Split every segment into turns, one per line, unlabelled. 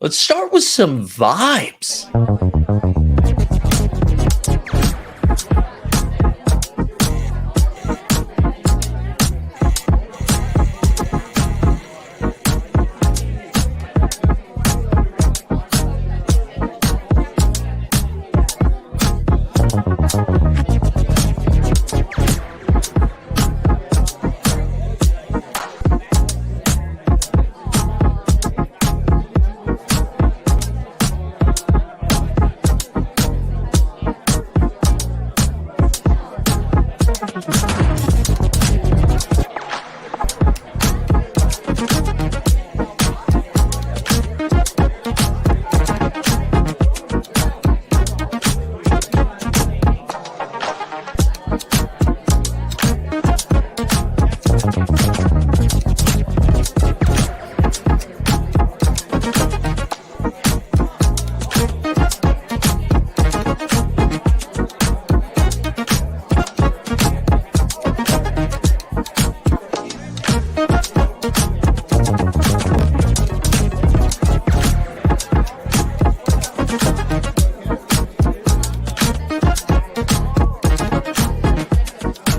Let's start with some vibes.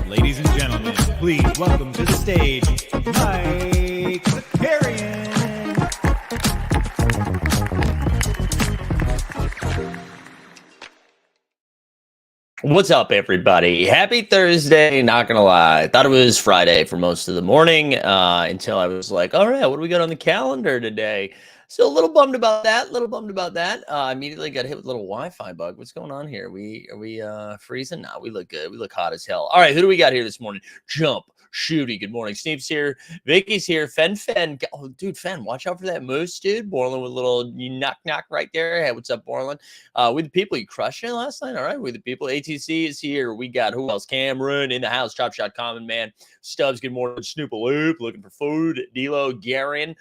Ladies and gentlemen, please welcome to the stage, Mike Zakarian.
What's up, everybody? Happy Thursday. Not gonna lie, I thought it was Friday for most of the morning until I was like, all right, what do we got on the calendar today? So a little bummed about that. Immediately got hit with a little Wi-Fi bug. What's going on here? Are we freezing? No, we look good. We look hot as hell. All right, who do we got here this morning? Jump. Shooty, good morning. Sneep's here. Vicky's here. Fen. Oh, dude, Fen, watch out for that moose, dude. Borland with a little knock right there. Hey, what's up, Borland? With the people, you crushed it last night. All right, with the people. ATC is here. We got who else? Cameron in the house. Chop Shot Common Man. Stubbs, good morning. Snoop a Loop, looking for food. D'Lo, Garin.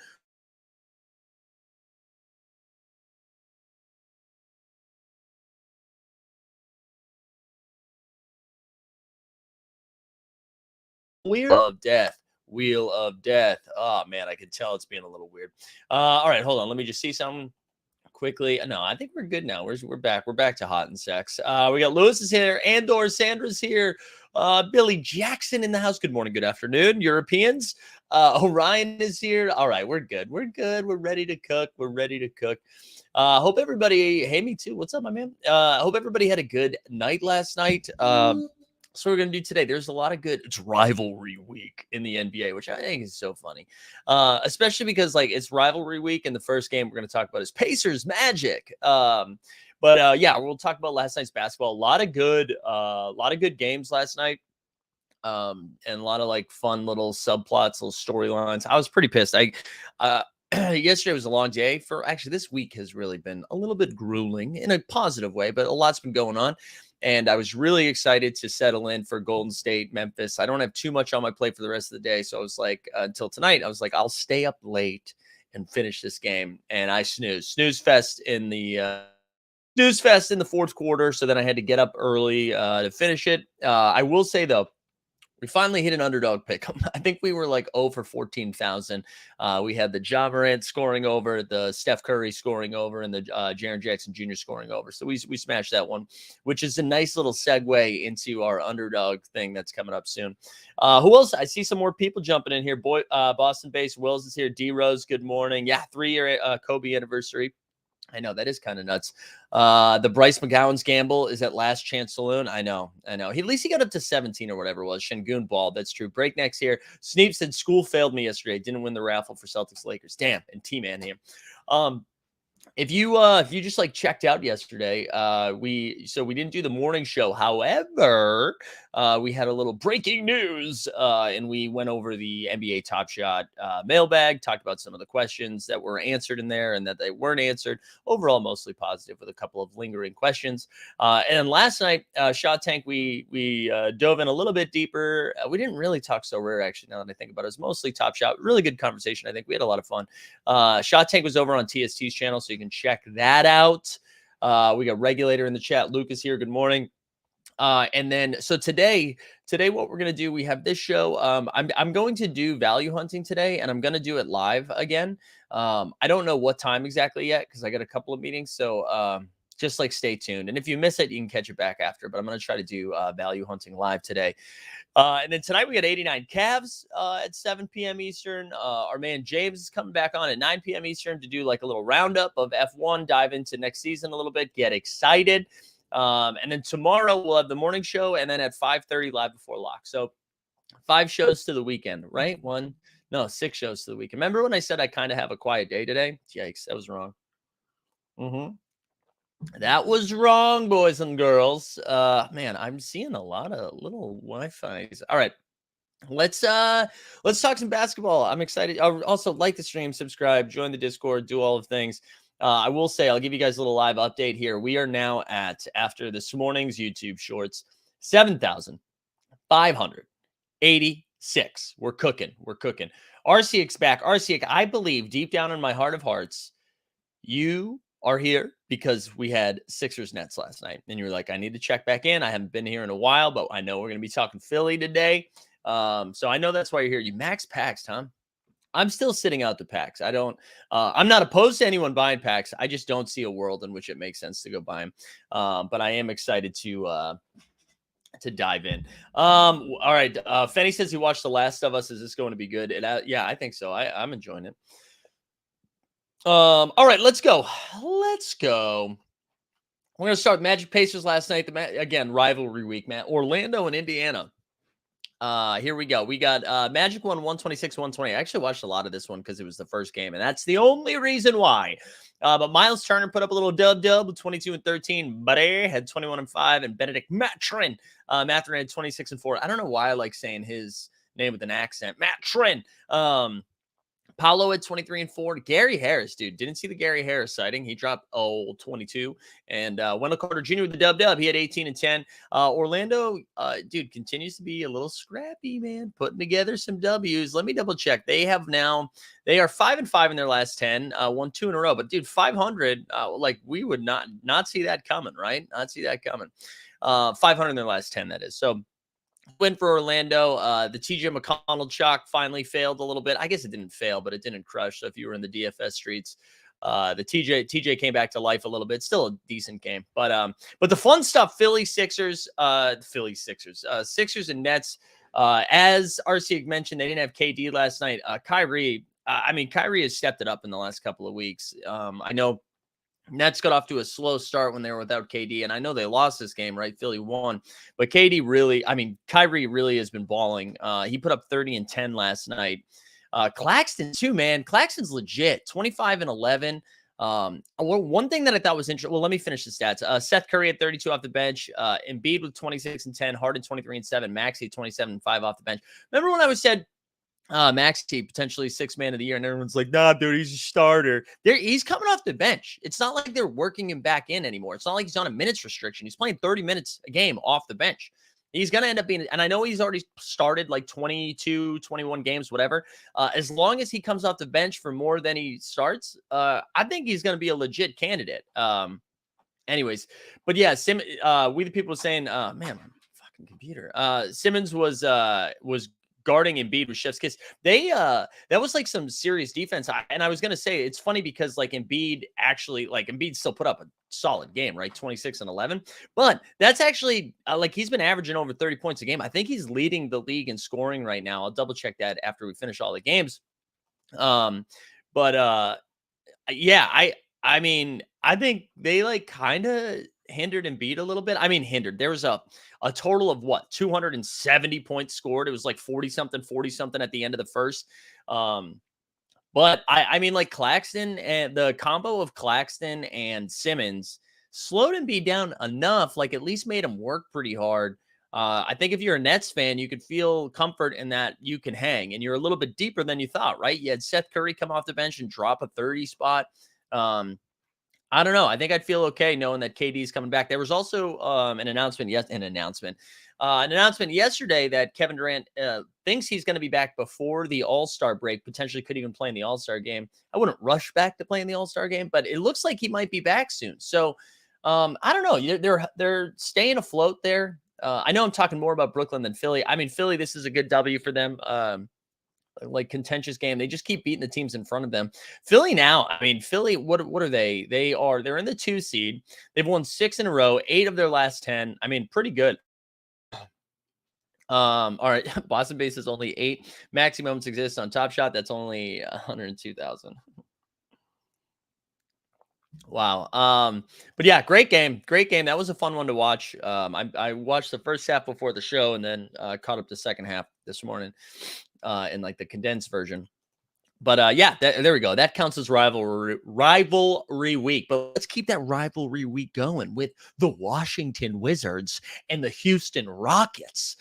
Wheel of Death. Oh man, I can tell it's being a little weird. All right, hold on. Let me just see something quickly. No, I think we're good now. We're back. We're back to hot and sex. We got Lewis is here. Andor Sandra's here. Billy Jackson in the house. Good morning. Good afternoon, Europeans. Orion is here. All right, we're good. We're good. We're ready to cook. We're ready to cook. Hope everybody. Hey, me too. What's up, my man? Hope everybody had a good night last night. So we're going to do today. There's a lot of good. It's rivalry week in the NBA, which I think is so funny, especially because like it's rivalry week, and the first game we're going to talk about is Pacers Magic. Yeah, we'll talk about last night's basketball. A lot of good games last night, and a lot of like fun little subplots, little storylines. I was pretty pissed. Yesterday was a long day. For actually, this week has really been a little bit grueling in a positive way, but a lot's been going on. And I was really excited to settle in for Golden State, Memphis. I don't have too much on my plate for the rest of the day. So I was like, until tonight, I was like, I'll stay up late and finish this game. And I snooze fest in the fourth quarter. So then I had to get up early to finish it. I will say though, we finally hit an underdog pick. I think we were like 0 for 14,000. We had the Ja Morant scoring over, the Steph Curry scoring over, and the Jaren Jackson Jr. scoring over. So we smashed that one, which is a nice little segue into our underdog thing that's coming up soon. Who else? I see some more people jumping in here. Boston-based Wills is here. D-Rose, good morning. Yeah, 3-year Kobe anniversary. I know that is kind of nuts. The Bryce McGowan's gamble is at Last Chance Saloon. I know. At least he got up to 17 or whatever it was. Shengun ball. That's true. Breakneck's here. Sneep said school failed me yesterday. Didn't win the raffle for Celtics Lakers. Damn. And T-Man here. If you just like checked out yesterday, we didn't do the morning show. However, we had a little breaking news, and we went over the NBA Top Shot mailbag, talked about some of the questions that were answered in there and that they weren't answered. Overall, mostly positive with a couple of lingering questions. And last night, Shot Tank, we dove in a little bit deeper. We didn't really talk So Rare, actually, now that I think about it. It was mostly Top Shot. Really good conversation. I think we had a lot of fun. Shot Tank was over on TST's channel, so you can check that out. We got Regulator in the chat. Luke is here. Good morning. And then so today what we're gonna do, we have this show. I'm going to do value hunting today, and I'm gonna do it live again. I don't know what time exactly yet because I got a couple of meetings. So just like stay tuned. And if you miss it, you can catch it back after. But I'm gonna try to do value hunting live today. And then tonight we got 89 Cavs at 7 p.m. Eastern. Our man James is coming back on at 9 p.m. Eastern to do like a little roundup of F1, dive into next season a little bit, get excited. And then tomorrow we'll have the morning show, and then at 5:30 live before lock. So 5 shows to the weekend, right? 6 shows to the weekend. Remember when I said I kind of have a quiet day today? Yikes, that was wrong. That was wrong, boys and girls. Man, I'm seeing a lot of little Wi-Fi's. All right. Let's talk some basketball. I'm excited. Also, like the stream, subscribe, join the Discord, do all of things. I will say, I'll give you guys a little live update here. We are now at, after this morning's YouTube shorts, 7,586. We're cooking. RCX back. RCX, I believe deep down in my heart of hearts, you are here because we had Sixers Nets last night. And you were like, I need to check back in. I haven't been here in a while, but I know we're going to be talking Philly today. So I know that's why you're here. You max packs, Tom. I'm still sitting out the packs. I'm not opposed to anyone buying packs. I just don't see a world in which it makes sense to go buy them. But I am excited to dive in. All right. Fenny says he watched The Last of Us. Is this going to be good? Yeah, I think so. I'm enjoying it. All right, let's go. We're going to start with Magic Pacers last night. Again, rivalry week, man. Orlando and Indiana. Here we go. We got Magic won 126-120. I actually watched a lot of this one because it was the first game, and that's the only reason why. But Miles Turner put up a little dub with 22 and 13. Buddy had 21 and 5, and Benedict Mathurin had 26 and 4. I don't know why I like saying his name with an accent. Mathurin. Paolo at 23 and 4. Gary Harris, dude. Didn't see the Gary Harris sighting. He dropped 22. And Wendell Carter Jr. with the dub. He had 18 and 10. Orlando, dude, continues to be a little scrappy, man. Putting together some W's. Let me double check. They are 5-5 in their last 10. Won 2 in a row. But dude, 500. Like we would not see that coming, right? Not see that coming. 500 in their last 10. That is. So win for Orlando. The TJ McConnell chalk finally failed a little bit. I guess it didn't fail, but it didn't crush. So if you were in the DFS streets, the TJ came back to life a little bit. Still a decent game, but the fun stuff: Sixers and Nets. As RC mentioned, they didn't have KD last night. Kyrie has stepped it up in the last couple of weeks. I know Nets got off to a slow start when they were without KD, and I know they lost this game, right? Philly won, but Kyrie really has been balling. He put up 30 and 10 last night. Claxton too, man. Claxton's legit, 25 and 11. One thing that I thought was interesting. Well, let me finish the stats. Seth Curry at 32 off the bench. Embiid with 26 and 10. Harden 23 and 7. Maxey 27 and 5 off the bench. Remember when I said Maxey potentially 6th man of the year, and everyone's like, nah, dude, he's a starter. He's coming off the bench. It's not like they're working him back in anymore. It's not like he's on a minutes restriction. He's playing 30 minutes a game off the bench. He's going to end up being, and I know he's already started like 22, 21 games, whatever. As long as he comes off the bench for more than he starts, I think he's going to be a legit candidate. Anyways, but yeah, we the people were saying, man, my fucking computer. Simmons was guarding Embiid with chef's kiss. That was like some serious defense. I was going to say, it's funny because like Embiid still put up a solid game, right? 26 and 11, but that's actually like he's been averaging over 30 points a game. I think he's leading the league in scoring right now. I'll double check that after we finish all the games. Yeah, I think they like kind of hindered Embiid a little bit. Hindered. There was a total of 270 points scored. It was like 40 something at the end of the first. But like Claxton and the combo of Claxton and Simmons slowed Embiid down enough, like at least made him work pretty hard. I think if you're a Nets fan, you could feel comfort in that you can hang, and you're a little bit deeper than you thought, right? You had Seth Curry come off the bench and drop a 30 spot. I don't know. I think I'd feel okay knowing that KD is coming back. There was also an announcement yesterday that Kevin Durant thinks he's going to be back before the All-Star break, potentially could even play in the All-Star game. I wouldn't rush back to play in the All-Star game, but it looks like he might be back soon. So I don't know. They're staying afloat there. I know I'm talking more about Brooklyn than Philly. I mean, Philly, this is a good W for them. Like contentious game. They just keep beating the teams in front of them. Philly now, I mean, Philly, what are they? They're in the 2 seed. They've won 6 in a row, 8 of their last 10. I mean, pretty good. All right. Boston base is only 8. Maximums exist on Top Shot. That's only 102,000. Wow. But yeah, great game. Great game. That was a fun one to watch. I watched the first half before the show and then caught up the second half this morning in like the condensed version. But yeah, there we go. That counts as rivalry week. But let's keep that rivalry week going with the Washington Wizards and the Houston Rockets.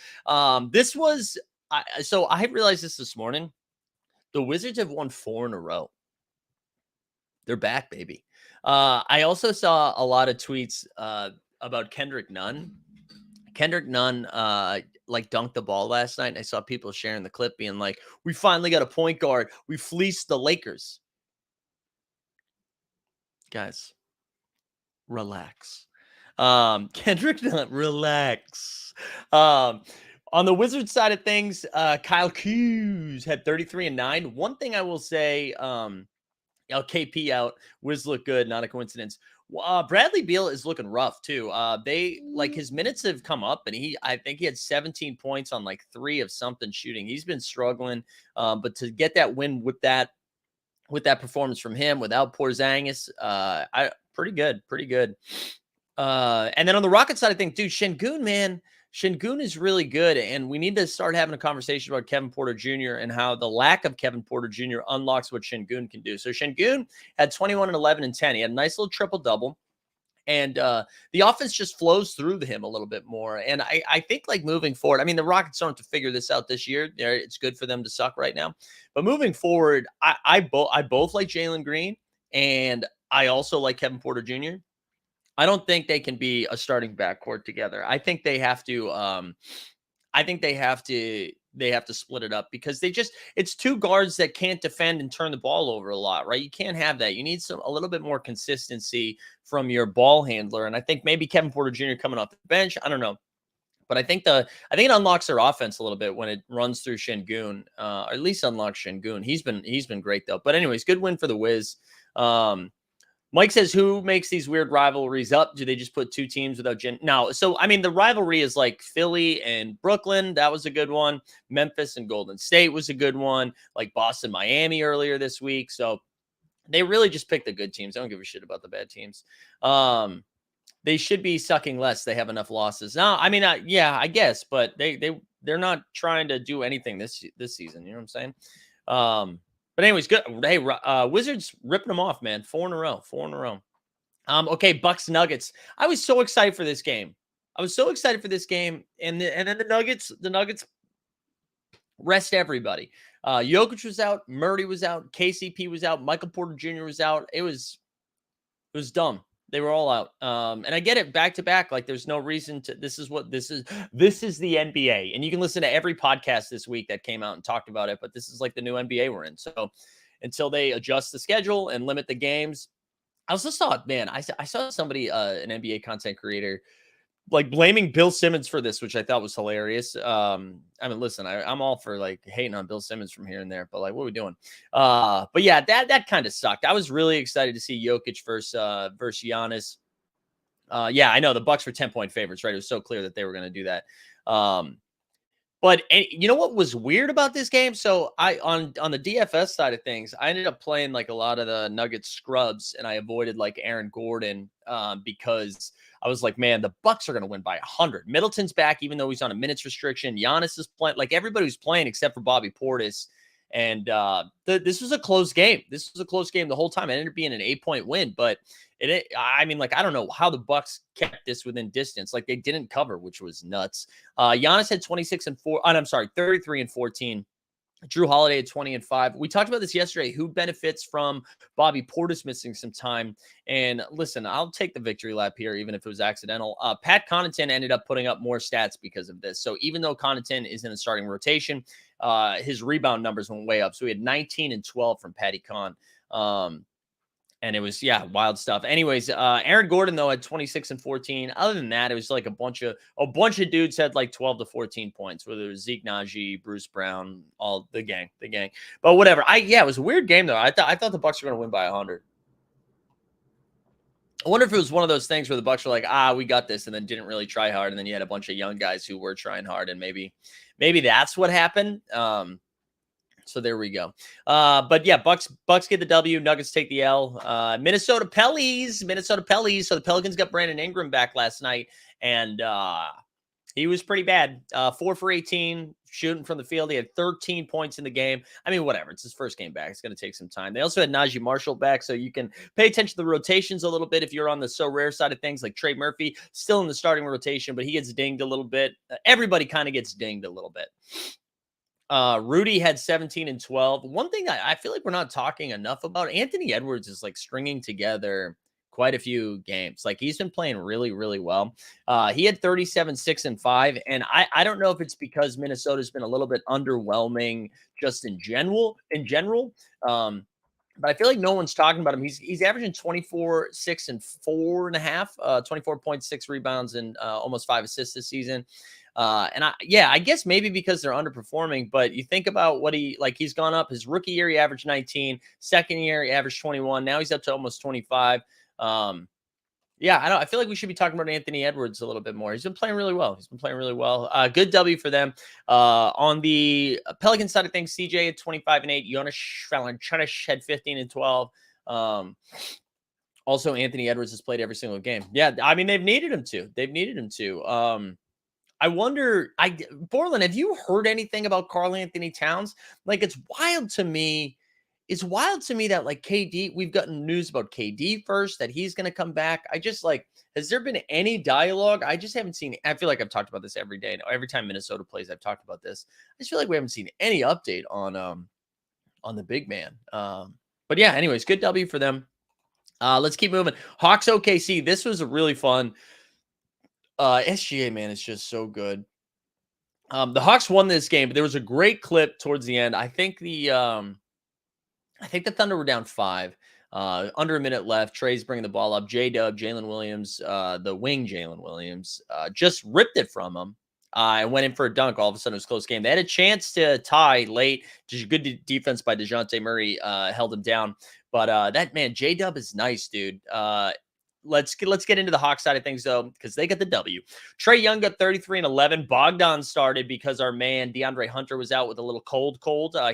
This was so I realized this morning. The Wizards have won 4 in a row. They're back, baby. I also saw a lot of tweets about Kendrick Nunn. Kendrick Nunn like dunked the ball last night. And I saw people sharing the clip being like, we finally got a point guard. We fleeced the Lakers. Guys, relax. Kendrick Nunn, relax. On the Wizards side of things, Kyle Kuz had 33 and 9. One thing I will say, KP out. Wiz look good, not a coincidence. Bradley Beal is looking rough too. They like his minutes have come up, and I think he had 17 points on like 3 of something shooting. He's been struggling, but to get that win with that performance from him without Porzingis, pretty good. And then on the Rocket side, I think, dude, Şengün, man. Şengün is really good, and we need to start having a conversation about Kevin Porter Jr. and how the lack of Kevin Porter Jr. unlocks what Şengün can do. So Şengün had 21 and 11 and 10. He had a nice little triple-double, and the offense just flows through him a little bit more. And I think, like, moving forward, I mean, the Rockets don't have to figure this out this year. It's good for them to suck right now. But moving forward, I both like Jalen Green, and I also like Kevin Porter Jr. I don't think they can be a starting backcourt together. I think they have to. They have to split it up because it's 2 guards that can't defend and turn the ball over a lot, right? You can't have that. You need a little bit more consistency from your ball handler. And I think maybe Kevin Porter Jr. coming off the bench, I don't know. But I think it unlocks their offense a little bit when it runs through Şengün, or at least unlocks Şengün. He's been great though. But anyways, good win for the Wiz. Mike says, who makes these weird rivalries up? Do they just put 2 teams without No. So, I mean, the rivalry is like Philly and Brooklyn. That was a good one. Memphis and Golden State was a good one. Like Boston, Miami earlier this week. So they really just pick the good teams. I don't give a shit about the bad teams. They should be sucking less. They have enough losses. No, I mean, yeah, I guess, but they're not trying to do anything this season. You know what I'm saying? But anyways, good. Hey, Wizards ripping them off, man. 4 in a row. Okay, Bucks Nuggets. I was so excited for this game. And then the Nuggets rest everybody. Jokic was out, Murray was out, KCP was out, Michael Porter Jr. was out. It was dumb. They were all out. And I get it, back to back. Like, there's no reason to. This is the NBA. And you can listen to every podcast this week that came out and talked about it. But this is like the new NBA we're in. So until they adjust the schedule and limit the games. I also saw, man, I saw somebody, an NBA content creator, like blaming Bill Simmons for this, which I thought was hilarious. I mean, listen, I'm all for like hating on Bill Simmons from here and there, but like, what are we doing? But yeah, that kind of sucked. I was really excited to see Jokic versus Giannis. Yeah, I know the Bucks were 10-point favorites, right? It was so clear that they were going to do that. But you know what was weird about this game? So on the DFS side of things, I ended up playing like a lot of the Nuggets scrubs, and I avoided like Aaron Gordon because I was like, man, the Bucks are going to win by 100. Middleton's back, even though he's on a minutes restriction. Giannis is playing, like everybody was playing except for Bobby Portis. And this was a close game. This was a close game the whole time. It ended up being an 8-point win, but I mean, like, I don't know how the Bucks kept this within distance. Like, they didn't cover, which was nuts. Giannis had 33 and 14. Drew Holiday at 20 and 5. We talked about this yesterday. Who benefits from Bobby Portis missing some time? And listen, I'll take the victory lap here, even if it was accidental. Pat Connaughton ended up putting up more stats because of this. So even though Connaughton is in the starting rotation, his rebound numbers went way up. So he had 19 and 12 from Patty Con. And it was, yeah, wild stuff. Anyways, Aaron Gordon though had 26 and 14. Other than that, it was like a bunch of dudes had like 12 to 14 points, whether it was Zeke Najee, Bruce Brown, all the gang. But whatever. It was a weird game though. I thought the Bucks were going to win by 100. I wonder if it was one of those things where the Bucks were like, we got this, and then didn't really try hard, and then you had a bunch of young guys who were trying hard, and maybe that's what happened. So there we go. But yeah, Bucks get the W. Nuggets take the L. Minnesota Pellies. So the Pelicans got Brandon Ingram back last night, and he was pretty bad. 4 for 18 shooting from the field. He had 13 points in the game. I mean, whatever. It's his first game back. It's going to take some time. They also had Najee Marshall back, so you can pay attention to the rotations a little bit if you're on the so rare side of things, like Trey Murphy, still in the starting rotation, but he gets dinged a little bit. Everybody kind of gets dinged a little bit. Rudy had 17 and 12. One thing I feel like we're not talking enough about, Anthony Edwards is like stringing together quite a few games. Like he's been playing really, really well. He had 37, 6 and 5. And I don't know if it's because Minnesota's been a little bit underwhelming just in general. But I feel like no one's talking about him. He's averaging 24, 6 and 4.5, 24.6 rebounds and almost 5 assists this season. I guess maybe because they're underperforming, but you think about what he's gone up. His rookie year, he averaged 19. Second year, he averaged 21. Now he's up to almost 25. I feel like we should be talking about Anthony Edwards a little bit more. He's been playing really well. Good W for them. On the Pelican side of things, CJ had 25 and 8. Jonas Valanciunas had 15 and 12. Also, Anthony Edwards has played every single game. Yeah, I mean, they've needed him to. I wonder, Borland, have you heard anything about Karl Anthony Towns? Like, it's wild to me. It's wild to me that like KD, we've gotten news about KD first, that he's going to come back. I just has there been any dialogue? I just haven't seen. I feel like I've talked about this every day. Every time Minnesota plays, I've talked about this. I just feel like we haven't seen any update on the big man. But yeah, anyways, good W for them. Let's keep moving. Hawks OKC. This was a really fun. SGA, man, it's just so good. The Hawks won this game, but there was a great clip towards the end. I think the Thunder were down 5. Under a minute left. Trey's bringing the ball up. J-Dub, Jalen Williams, the wing Jalen Williams, just ripped it from him. And went in for a dunk. All of a sudden, it was a close game. They had a chance to tie late. Just good defense by DeJounte Murray held him down. But that man, J-Dub is nice, dude. Let's get into the Hawks side of things, though, because they got the W. Trae Young got 33 and 11. Bogdan started because our man DeAndre Hunter was out with a little cold.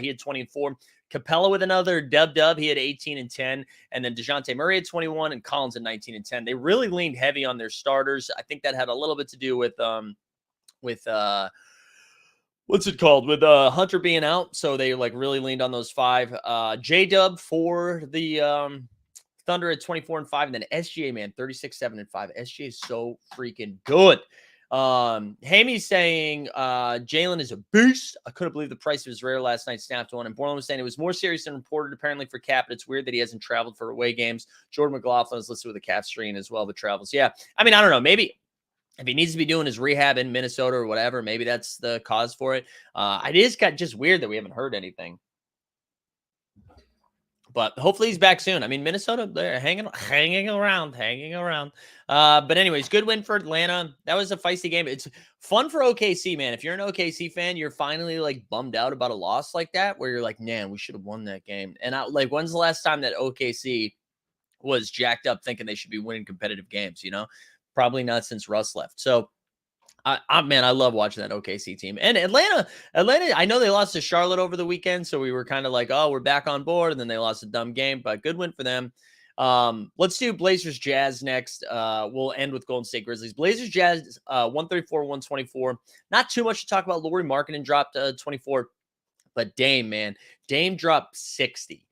He had 20 and 4. Capella with another dub. He had 18 and 10. And then DeJounte Murray had 21 and Collins at 19 and 10. They really leaned heavy on their starters. I think that had a little bit to do with what's it called? With Hunter being out. So they really leaned on those 5. J-Dub for the Thunder at 24 and 5, and then SGA, man, 36, 7 and 5. SGA is so freaking good. Hamy's saying Jalen is a beast. I couldn't believe the price of his rare last night snapped one. And Borland was saying it was more serious than reported, apparently, for Cap. But it's weird that he hasn't traveled for away games. Jordan McLaughlin is listed with a calf strain as well, but travels. Yeah, I mean, I don't know. Maybe if he needs to be doing his rehab in Minnesota or whatever, maybe that's the cause for it. It is just weird that we haven't heard anything. But hopefully he's back soon. I mean, Minnesota, they're hanging around. But anyways, good win for Atlanta. That was a feisty game. It's fun for OKC, man. If you're an OKC fan, you're finally bummed out about a loss like that, where you're like, man, we should have won that game. And when's the last time that OKC was jacked up thinking they should be winning competitive games? Probably not since Russ left. So, I love watching that OKC team. And Atlanta, I know they lost to Charlotte over the weekend, so we were kind of like, oh, we're back on board, and then they lost a dumb game, but good win for them. Let's do Blazers Jazz next. We'll end with Golden State Grizzlies. Blazers Jazz 134-124. Not too much to talk about. Lauri Markkanen dropped 24, but Dame dropped 60.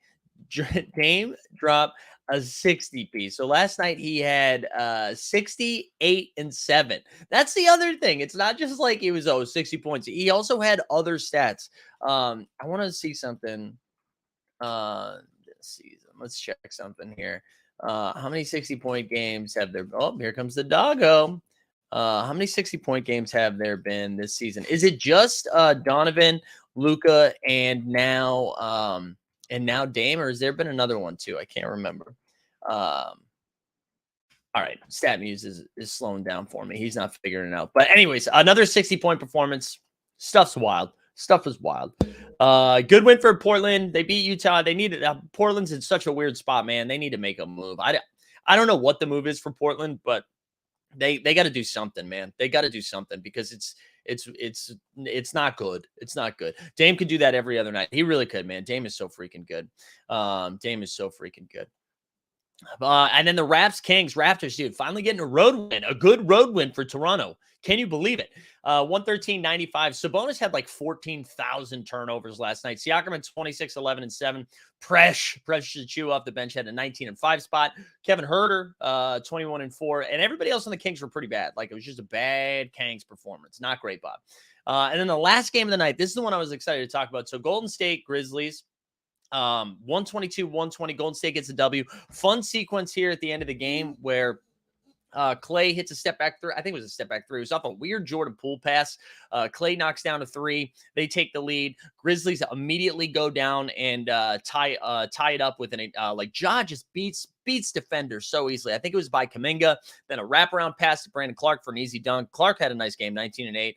Dame dropped a 60 piece. So last night he had 68 and 7. That's the other thing. It's not just like it was 60 points. He also had other stats. I want to see something this season. Let's check something here. How many 60-point games have there? Oh, here comes the doggo. How many 60-point games have there been this season? Is it just Donovan, Luka, and now Dame, or has there been another one too? I can't remember. All right, StatMuse is slowing down for me. He's not figuring it out. But anyways, another 60-point performance. Stuff's wild. Stuff is wild. Good win for Portland. They beat Utah. They needed Portland's in such a weird spot, man. They need to make a move. I don't know what the move is for Portland, but they got to do something, man. They got to do something because it's not good. It's not good. Dame could do that every other night. He really could, man. Dame is so freaking good. Dame is so freaking good. And then the Raptors, dude, finally getting a road win, a good road win for Toronto. Can you believe it? 113-95. Sabonis had like 14,000 turnovers last night. Siakam had 26, 11, and 7. Precious to chew off the bench had a 19-5 spot. Kevin Huerter, 21 and 4. And everybody else on the Kings were pretty bad. Like it was just a bad Kings performance. Not great, Bob. And then the last game of the night, this is the one I was excited to talk about. So Golden State Grizzlies. 122-120. Golden State gets a W. Fun sequence here at the end of the game where Clay hits a step back three. I think it was a step back three. It was off a weird Jordan Poole pass. Clay knocks down a three. They take the lead. Grizzlies immediately go down and tie it up with an like Ja just beats defenders so easily. I think it was by Kuminga. Then a wraparound pass to Brandon Clark for an easy dunk. Clark had a nice game, 19 and 8.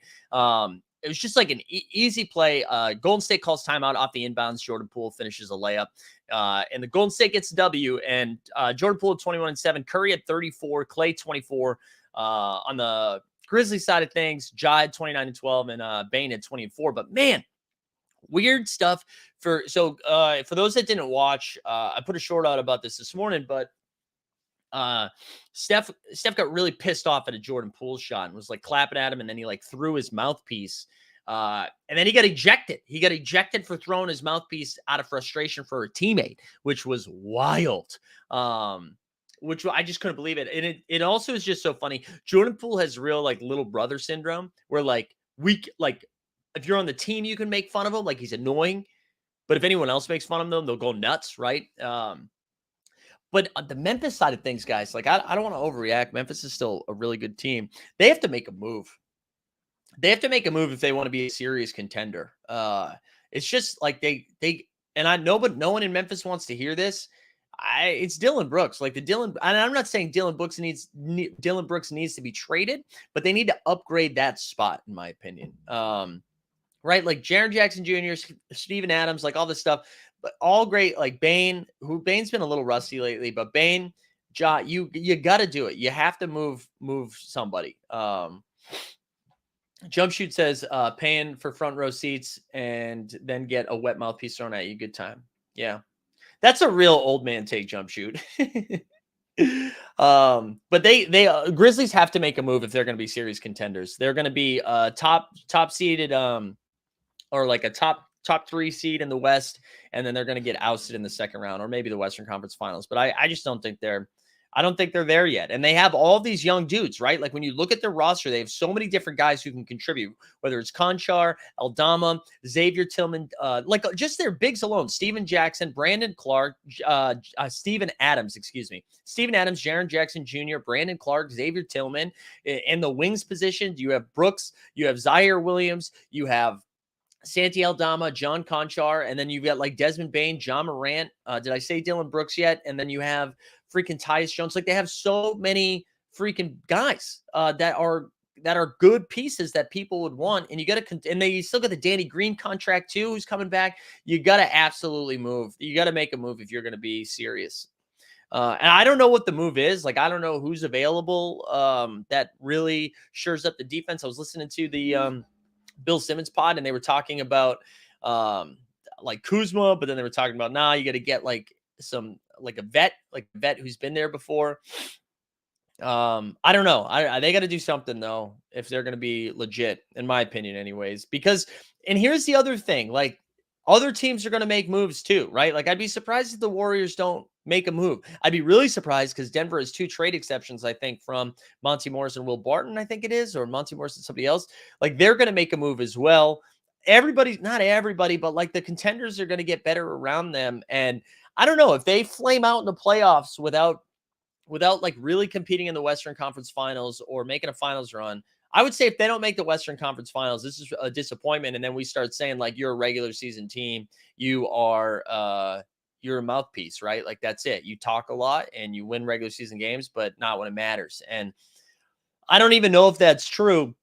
It was just like an easy play. Golden State calls timeout off the inbounds. Jordan Poole finishes a layup. And the Golden State gets a W. And Jordan Poole 21 and 7. Curry at 34. Clay 24. On the Grizzlies side of things, Ja had 29 and 12. And Bane had 20 and 4. But man, weird stuff. For those that didn't watch, I put a short out about this morning, but Steph got really pissed off at a Jordan Poole shot and was like clapping at him, and then he like threw his mouthpiece, and then he got ejected. He got ejected for throwing his mouthpiece out of frustration for a teammate, which was wild. Which I just couldn't believe it. And it also is just so funny. Jordan Poole has real like little brother syndrome, where like if you're on the team, you can make fun of him, like he's annoying, but if anyone else makes fun of them, they'll go nuts, right? But the Memphis side of things, guys, like I don't want to overreact. Memphis is still a really good team. They have to make a move. They have to make a move if they want to be a serious contender. It's just like and I know, but no one in Memphis wants to hear this. It's Dillon Brooks. Like and I'm not saying Dillon Brooks needs to be traded, but they need to upgrade that spot, in my opinion. Right? Like Jaren Jackson Jr., Steven Adams, like all this stuff. But all great, like Bane's been a little rusty lately, but Bane, Ja, you got to do it. You have to move somebody. Jump Shoot says paying for front row seats and then get a wet mouthpiece thrown at you. Good time. Yeah, that's a real old man take, Jump Shoot. But they Grizzlies have to make a move if they're going to be serious contenders. They're going to be top seeded or like a top 3 seed in the West, and then they're going to get ousted in the second round or maybe the Western Conference Finals. But I just don't think they're there yet. And they have all these young dudes, right? Like when you look at their roster, they have so many different guys who can contribute, whether it's Conchar, Aldama, Xavier Tillman, like just their bigs alone, Steven Jackson, Brandon Clark, Steven Adams, Jaren Jackson Jr., Brandon Clark, Xavier Tillman. In the wings position, you have Brooks, you have Zaire Williams, you have Santi Aldama, John Conchar, and then you've got like Desmond Bane, John Morant. Did I say Dillon Brooks yet? And then you have freaking Tyus Jones. Like they have so many freaking guys that are good pieces that people would want. And you got to, and they still got the Danny Green contract too, who's coming back. You got to absolutely move. You got to make a move if you're going to be serious. And I don't know what the move is. Like, I don't know who's available that really shores up the defense. I was listening to the Bill Simmons pod, and they were talking about like Kuzma, but then they were talking about, you got to get like a vet who's been there before. I don't know. They got to do something though, if they're going to be legit, in my opinion anyways, and here's the other thing, like other teams are going to make moves too, right? Like I'd be surprised if the Warriors don't make a move. I'd be really surprised because Denver has 2 trade exceptions, I think, from Monty Morris and Will Barton, I think it is, or Monty Morris and somebody else. Like they're going to make a move as well. Not everybody, but like the contenders are going to get better around them. And I don't know if they flame out in the playoffs without like really competing in the Western Conference Finals or making a finals run. I would say if they don't make the Western Conference Finals, this is a disappointment. And then we start saying like, you're a regular season team. You're you're a mouthpiece, right? Like that's it. You talk a lot and you win regular season games, but not when it matters. And I don't even know if that's true,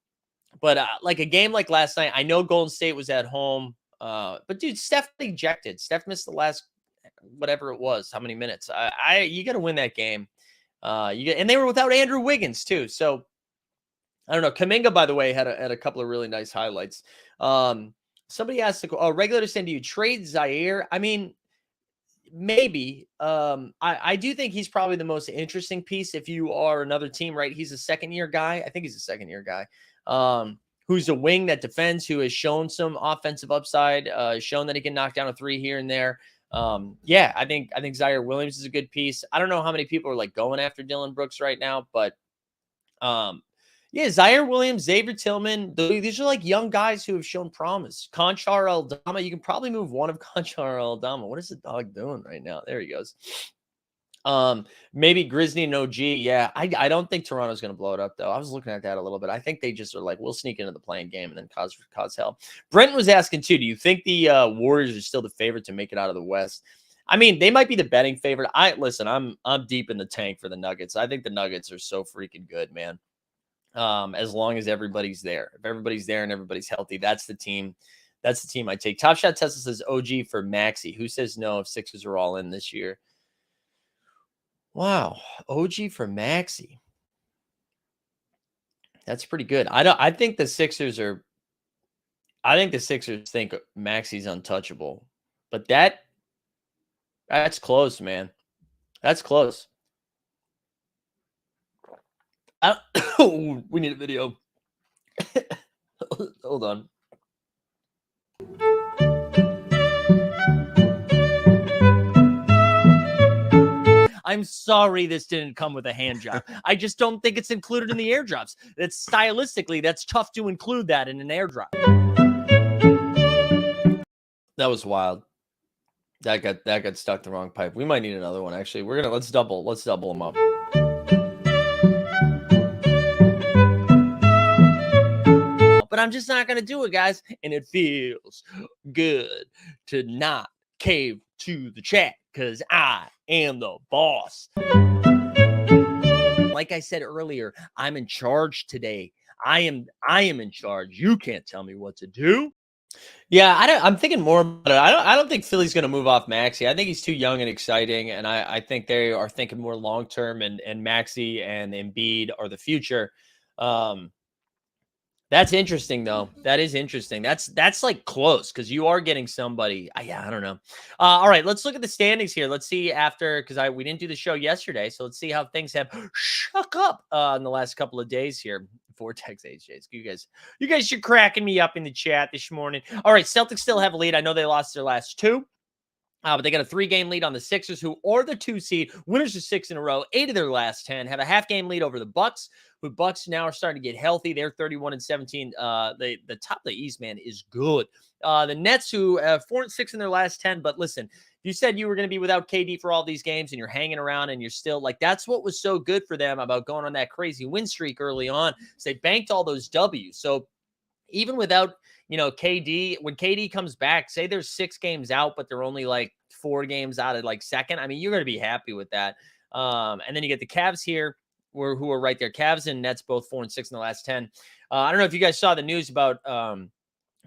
but like a game like last night, I know Golden State was at home, but dude, Steph ejected. Steph missed the last whatever it was, how many minutes. You got to win that game. And they were without Andrew Wiggins too. So I don't know. Kaminga, by the way, had a couple of really nice highlights. Somebody asked the regular saying, do you trade Zaire? I mean, maybe. I do think he's probably the most interesting piece if you are another team, right? He's a second-year guy. I think he's a second-year guy. Who's a wing that defends, who has shown some offensive upside, shown that he can knock down a three here and there. Yeah, I think Zaire Williams is a good piece. I don't know how many people are like going after Dylan Brooks right now, but yeah, Zaire Williams, Xavier Tillman, these are like young guys who have shown promise. Conchar Eldama, you can probably move one of Conchar Eldama. What is the dog doing right now? There he goes. Maybe Grizzly and OG. Yeah, I don't think Toronto's going to blow it up, though. I was looking at that a little bit. I think they just are like, we'll sneak into the playing game and then cause hell. Brent was asking, too, do you think the Warriors are still the favorite to make it out of the West? I mean, they might be the betting favorite. Listen, I'm deep in the tank for the Nuggets. I think the Nuggets are so freaking good, man. As long as everybody's there. If everybody's there and everybody's healthy, that's the team. That's the team I take. Top Shot Tesla says OG for Maxey. Who says no if Sixers are all in this year? Wow. OG for Maxey. That's pretty good. I think the Sixers think Maxey's untouchable. But that's close, man. That's close. We need a video. Hold on. I'm sorry this didn't come with a hand job. I just don't think it's included in the airdrops. That's stylistically, that's tough to include that in an airdrop. That was wild. That got stuck the wrong pipe. We might need another one, actually. Let's double them up. But I'm just not going to do it, guys. And it feels good to not cave to the chat because I am the boss. Like I said earlier, I'm in charge today. I am in charge. You can't tell me what to do. Yeah, I'm thinking more about it. I don't think Philly's going to move off Maxey. I think he's too young and exciting, and I think they are thinking more long term. And Maxey and Embiid are the future. That's interesting, though. That is interesting. That's like close because you are getting somebody. Yeah, I don't know. All right, let's look at the standings here. Let's see because we didn't do the show yesterday, so let's see how things have shook up in the last couple of days here. Vortex HJs, you guys are cracking me up in the chat this morning. All right, Celtics still have a lead. I know they lost their last two. But they got a 3-game lead on the Sixers, who are the 2 seed, winners of 6 in a row, 8 of their last 10, have a half-game lead over the Bucks, who Bucks now are starting to get healthy. They're 31-17. The top of the East, man, is good. The Nets, who have 4-6 in their last 10, but listen, you said you were going to be without KD for all these games, and you're hanging around, and you're still like, that's what was so good for them about going on that crazy win streak early on. So they banked all those W's. So even without KD, when KD comes back, say there's 6 games out, but they're only like 4 games out of like second. I mean, you're going to be happy with that. And then you get the Cavs here, who are right there. Cavs and Nets both 4-6 in the last 10. I don't know if you guys saw the news about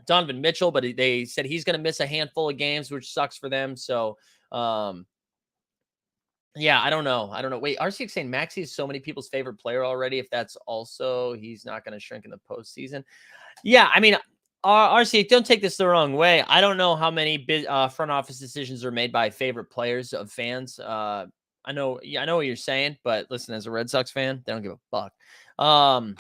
Donovan Mitchell, but they said he's going to miss a handful of games, which sucks for them. So, yeah, I don't know. Wait, RCX saying Maxey is so many people's favorite player already. If that's also, he's not going to shrink in the postseason. Yeah, I mean, RC, don't take this the wrong way. I don't know how many front office decisions are made by favorite players of fans. I know what you're saying, but listen, as a Red Sox fan, they don't give a fuck. All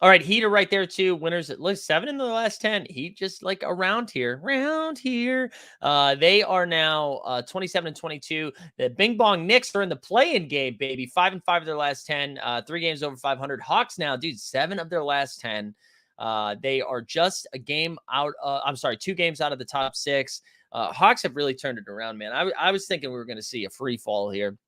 right, Heat are right there too. Winners at least 7 in the last 10. Heat just like around here. They are now 27-22. The Bing Bong Knicks are in the play-in game, baby. 5-5 of their last 10. 3 games over 500. Hawks now, dude, 7 of their last 10. They are just a game out. 2 games out of the top 6. Hawks have really turned it around, man. I was thinking we were going to see a free fall here.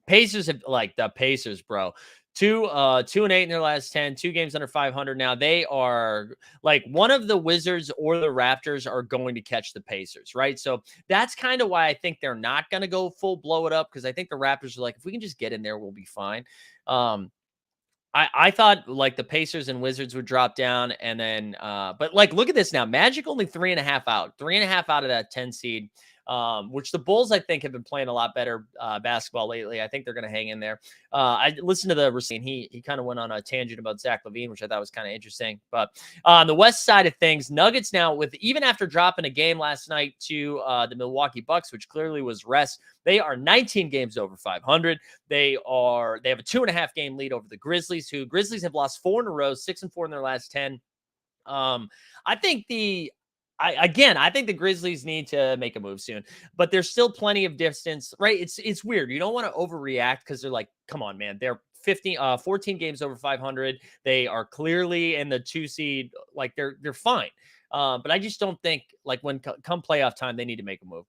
Pacers have the Pacers, bro. 2-8 in their last 10, 2 games under 500. Now they are like one of the Wizards or the Raptors are going to catch the Pacers, right? So that's kind of why I think they're not going to go full blow it up, because I think the Raptors are like, if we can just get in there, we'll be fine. I thought like the Pacers and Wizards would drop down, and then but like look at this now. Magic only 3.5 out, 3.5 out of that 10 seed. Which the Bulls, I think, have been playing a lot better basketball lately. I think they're going to hang in there. I listened to the Racine. He kind of went on a tangent about Zach LaVine, which I thought was kind of interesting. But on the West side of things, Nuggets now, with even after dropping a game last night to the Milwaukee Bucks, which clearly was rest, they are 19 games over 500. They have a 2.5 game lead over the Grizzlies, who Grizzlies have lost 4 in a row, 6-4 in their last 10. I think I think the Grizzlies need to make a move soon, but there's still plenty of distance, right? It's weird. You don't want to overreact because they're like, come on, man. They're 14 games over 500. They are clearly in the 2 seed. Like they're fine. But I just don't think like when come playoff time, they need to make a move.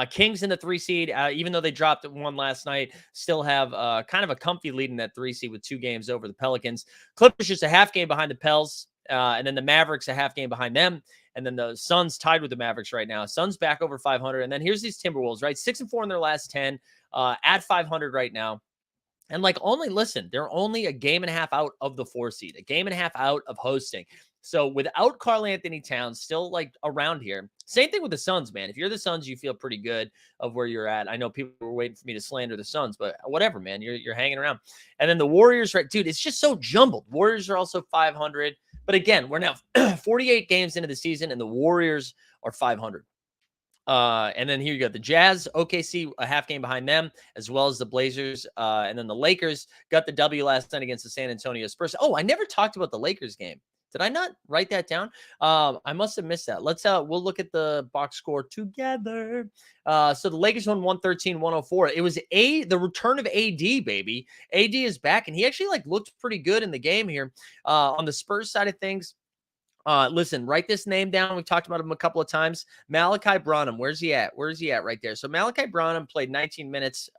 Kings in the 3 seed, even though they dropped 1 last night, still have kind of a comfy lead in that 3 seed with 2 games over the Pelicans. Clippers just a half game behind the Pels. And then the Mavericks a half game behind them. And then the Suns tied with the Mavericks right now. Suns back over 500. And then here's these Timberwolves, right? 6-4 in their last 10, at 500 right now. And like they're only a game and a half out of the 4 seed, a game and a half out of hosting. So without Karl-Anthony Towns, still like around here. Same thing with the Suns, man. If you're the Suns, you feel pretty good of where you're at. I know people were waiting for me to slander the Suns, but whatever, man. You're hanging around. And then the Warriors, right? Dude, it's just so jumbled. Warriors are also 500. But again, we're now 48 games into the season, and the Warriors are 500. And then here you go. The Jazz, OKC, a half game behind them, as well as the Blazers. And then the Lakers got the W last night against the San Antonio Spurs. Oh, I never talked about the Lakers game. Did I not write that down? I must have missed that. We'll look at the box score together. So the Lakers won 113-104. It was the return of AD, baby. AD is back, and he actually like looked pretty good in the game here. On the Spurs side of things, listen, write this name down. We've talked about him a couple of times. Malachi Branham. Where's he at? Where's he at right there? So Malachi Branham played 19 minutes,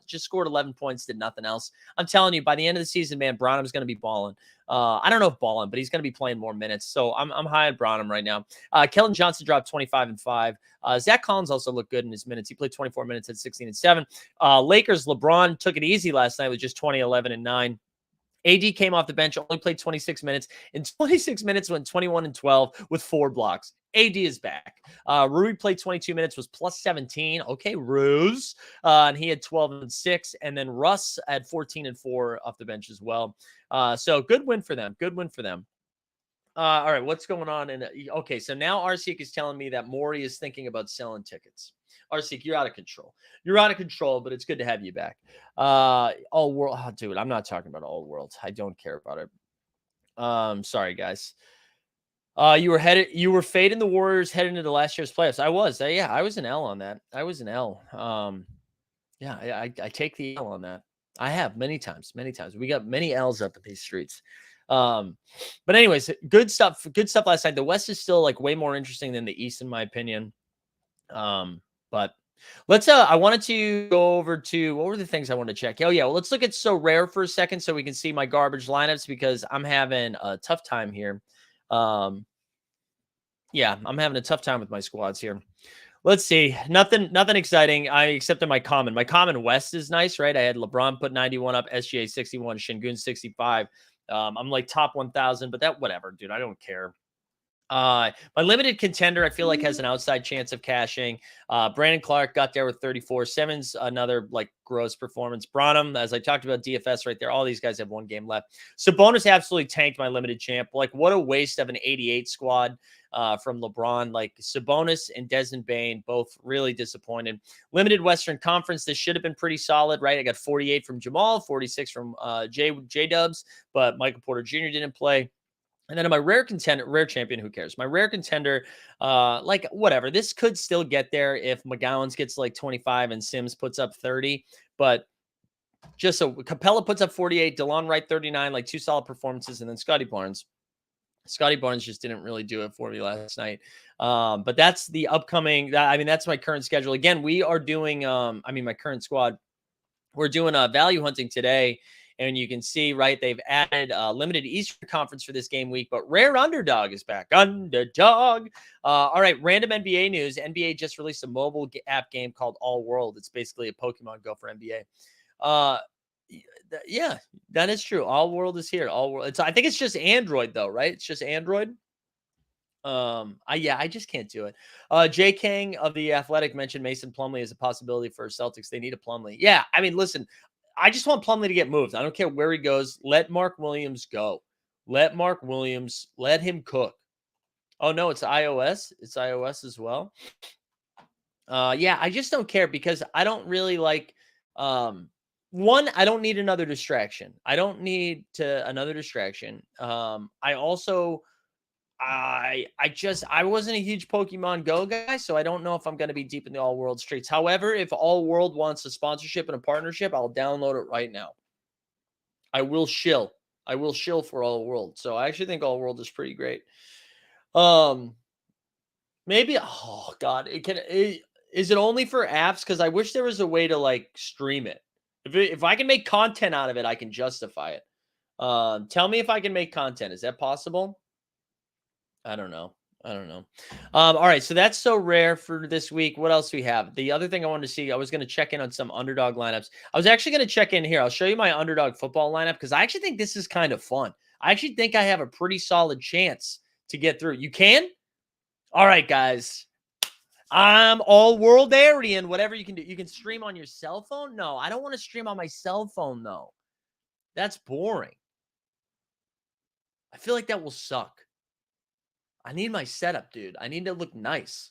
just scored 11 points, did nothing else. I'm telling you, by the end of the season, man, Branham's going to be balling. I don't know if balling, but he's going to be playing more minutes. So I'm high on Branham right now. Keldon Johnson dropped 25 and 5. Zach Collins also looked good in his minutes. He played 24 minutes at 16 and 7. Lakers, LeBron took it easy last night with just 20, 11 and 9. AD came off the bench, only played 26 minutes. In 26 minutes, went 21 and 12 with 4 blocks. AD is back. Rui played 22 minutes, was plus 17. Okay, Ruse. And he had 12 and 6. And then Russ had 14 and 4 off the bench as well. So good win for them. Good win for them. All right, what's going on? Okay, so now Arsic is telling me that Maury is thinking about selling tickets. You're out of control. You're out of control, but it's good to have you back. All world, dude. I'm not talking about all world. I don't care about it. Sorry, guys. You were fading the Warriors heading into last year's playoffs. I was. I was an L on that. I was an L. I take the L on that. I have many times. We got many L's up in these streets. But anyways, good stuff last night. The West is still like way more interesting than the East, in my opinion. But let's I wanted to go over to what were the things I wanted to check. Oh yeah, well, let's look at So Rare for a second so we can see my garbage lineups, because I'm having a tough time here. I'm having a tough time with my squads here. Let's see. Nothing exciting. I accepted my common. My common West is nice, right? I had LeBron put 91 up, SGA 61, Şengün 65. I'm like top 1,000, but that whatever, dude. I don't care. My limited contender, I feel like, has an outside chance of cashing. Brandon Clark got there with 34. Simmons, another like gross performance. Branham, as I talked about, DFS right there. All these guys have 1 game left. Sabonis absolutely tanked my limited champ. Like, what a waste of an 88 squad from LeBron. Like, Sabonis and Desmond Bane, both really disappointed. Limited Western Conference, this should have been pretty solid, right? I got 48 from Jamal, 46 from J-Dubs, but Michael Porter Jr. didn't play. And then my rare champion, who cares? My rare contender, like whatever. This could still get there if McGowan's gets like 25 and Sims puts up 30. But just so Capella puts up 48, DeLon Wright 39, like 2 solid performances, and then Scotty Barnes. Scotty Barnes just didn't really do it for me last night. But that's the upcoming. That's my current schedule. Again, we are doing. My current squad. We're doing value hunting today. And you can see, right, they've added limited Eastern Conference for this game week, but Rare Underdog is back. Underdog. All right, random NBA news. NBA just released a mobile app game called All World. It's basically a Pokemon Go for NBA. Yeah, that is true. All World is here. All World. I think it's just Android though, right? It's just Android. I just can't do it. Jay King of the Athletic mentioned Mason Plumlee as a possibility for Celtics. They need a Plumlee. Yeah, I mean, listen, I just want Plumlee to get moved. I don't care where he goes. Let Mark Williams go. Let Mark Williams, let him cook. Oh no, it's iOS. It's iOS as well. Yeah, I just don't care because I don't really like one, I don't need another distraction. I don't need another distraction. I also I wasn't a huge Pokemon Go guy, so I don't know if I'm going to be deep in the All World streets. However, if All World wants a sponsorship and a partnership, I'll download it right now. I will shill. I will shill for All World. So I actually think All World is pretty great. Maybe, oh God, is it only for apps? Because I wish there was a way to like stream it. If I can make content out of it, I can justify it. Tell me if I can make content. Is that possible? I don't know. All right, so that's so rare for this week. What else do we have? The other thing I wanted to see, I was going to check in on some underdog lineups. I was actually going to check in here. I'll show you my underdog football lineup because I actually think this is kind of fun. I actually think I have a pretty solid chance to get through. You can? All right, guys. I'm All World Aryan. Whatever you can do. You can stream on your cell phone? No, I don't want to stream on my cell phone, though. That's boring. I feel like that will suck. I need my setup, dude. I need to look nice.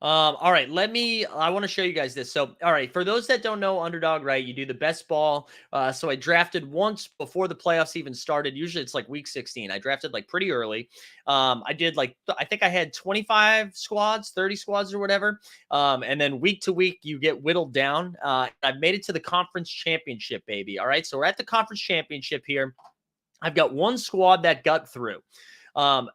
All right, I want to show you guys this. So, all right, for those that don't know Underdog, right, you do the best ball. So I drafted once before the playoffs even started. Usually it's like week 16. I drafted like pretty early. I did like, I think I had 25 squads, 30 squads or whatever. And then week to week, you get whittled down. I've made it to the conference championship, baby. All right, so we're at the conference championship here. I've got one squad that got through.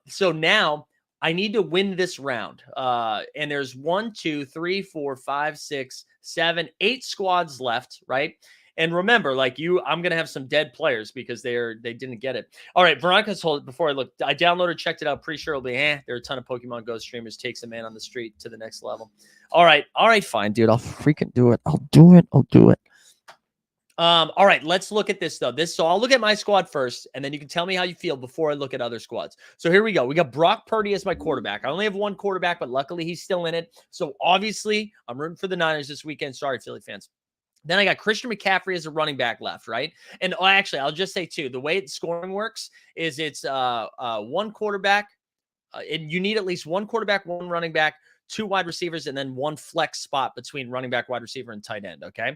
So now I need to win this round. And there's 1, 2, 3, 4, 5, 6, 7, 8 squads left, right? And remember, like I'm going to have some dead players because they didn't get it. All right, Veronica's hold before I looked. I downloaded, checked it out. Pretty sure it'll be, there are a ton of Pokemon Go streamers. Takes a man on the street to the next level. All right, fine, dude. I'll freaking do it. I'll do it. All right, let's look at this though. So I'll look at my squad first, and then you can tell me how you feel before I look at other squads. So here we go. We got Brock Purdy as my quarterback. I only have one quarterback, but luckily he's still in it. So obviously I'm rooting for the Niners this weekend. Sorry, Philly fans. Then I got Christian McCaffrey as a running back left, right? And actually, I'll just say too, the way scoring works is it's one quarterback, and you need at least one quarterback, one running back, 2 wide receivers, and then one flex spot between running back, wide receiver, and tight end. Okay.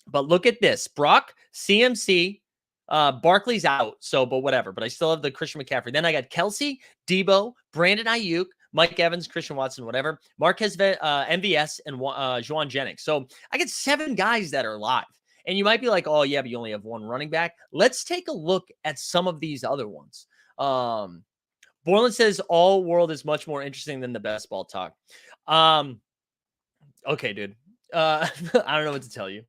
But look at this. Brock, CMC, Barkley's out. So, but whatever. But I still have the Christian McCaffrey. Then I got Kelsey, Debo, Brandon Ayuk, Mike Evans, Christian Watson, whatever. Marquez, MVS, and Juwan Jennings. So I get 7 guys that are live. And you might be like, oh, yeah, but you only have one running back. Let's take a look at some of these other ones. Borland says All World is much more interesting than the best ball talk. Okay, dude. I don't know what to tell you.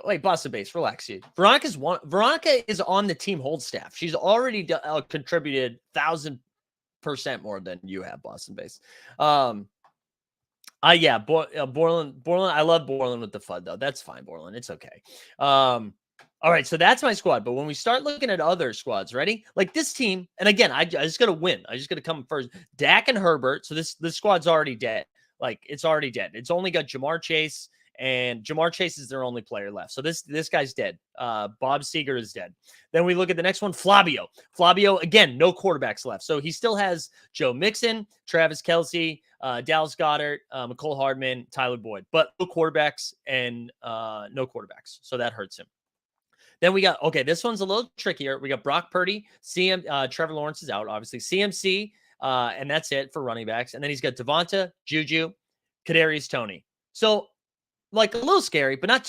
Wait, Boston base, relax you. Veronica is on the team hold staff. She's already contributed 1,000% more than you have, Boston base. Borland. I love Borland with the FUD though. That's fine, Borland. It's okay. All right, so that's my squad. But when we start looking at other squads, ready? Like this team, and again, I just gotta win. I just gotta come first. Dak and Herbert. So this squad's already dead. Like it's already dead. It's only got Jamar Chase, and Jamar Chase is their only player left. So this guy's dead. Bob Seger is dead. Then we look at the next one, Flavio. Flavio, again, no quarterbacks left. So he still has Joe Mixon, Travis Kelce, Dallas Goedert, McCole Hardman, Tyler Boyd, but no quarterbacks and no quarterbacks. So that hurts him. Then we got, okay, this one's a little trickier. We got Brock Purdy, Trevor Lawrence is out, obviously, CMC, and that's it for running backs. And then he's got Devonta, Juju, Kadarius Toney. So, like a little scary, but not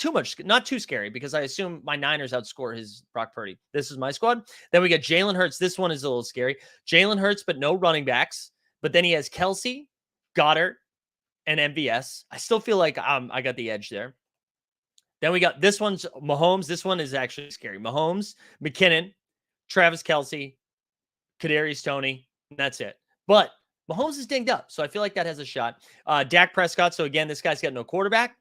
too scary because I assume my Niners outscore his Brock Purdy. This is my squad. Then we got Jalen Hurts. This one is a little scary. Jalen Hurts, but no running backs. But then he has Kelsey, Goddard, and MVS. I still feel like I got the edge there. Then we got this one's Mahomes. This one is actually scary. Mahomes, McKinnon, Travis Kelce, Kadarius Toney. That's it. But Mahomes is dinged up, so I feel like that has a shot. Dak Prescott. So again, this guy's got no quarterback,